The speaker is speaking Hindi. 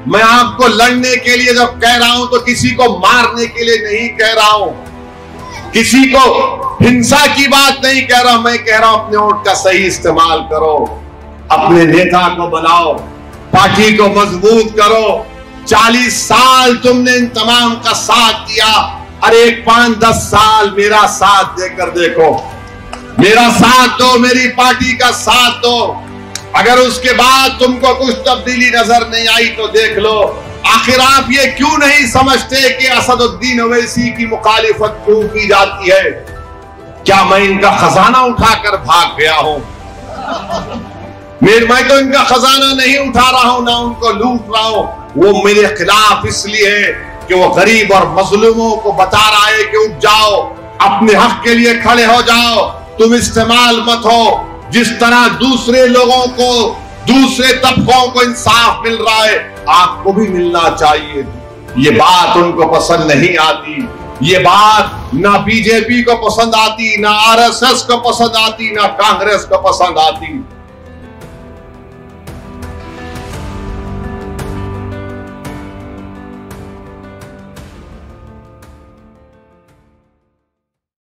मैं आपको लड़ने के लिए जब कह रहा हूं तो किसी को मारने के लिए नहीं कह रहा हूं, किसी को हिंसा की बात नहीं कह रहा हूं। मैं कह रहा हूं अपने वोट का सही इस्तेमाल करो, अपने नेता को बनाओ, पार्टी को मजबूत करो। 40 साल तुमने इन तमाम का साथ दिया, अरे 5-10 साल मेरा साथ देकर देखो, मेरा साथ दो, मेरी पार्टी का साथ दो। अगर उसके बाद तुमको कुछ तब्दीली नजर नहीं आई तो देख लो। आखिर आप ये क्यों नहीं समझते कि असदुद्दीन ओवैसी की मुखालिफत क्यों की जाती है? क्या मैं इनका खजाना उठाकर भाग गया हूं? मैं तो इनका खजाना नहीं उठा रहा हूं, ना उनको लूट रहा हूं। वो मेरे खिलाफ इसलिए है कि वो गरीब और मजलूमों को बता रहा है कि उठ जाओ, अपने हक के लिए खड़े हो जाओ, तुम इस्तेमाल मत हो। जिस तरह दूसरे लोगों को, दूसरे तबकों को इंसाफ मिल रहा है, आपको भी मिलना चाहिए। ये बात उनको पसंद नहीं आती, ये बात ना बीजेपी को पसंद आती, ना आरएसएस को पसंद आती, ना कांग्रेस को पसंद आती।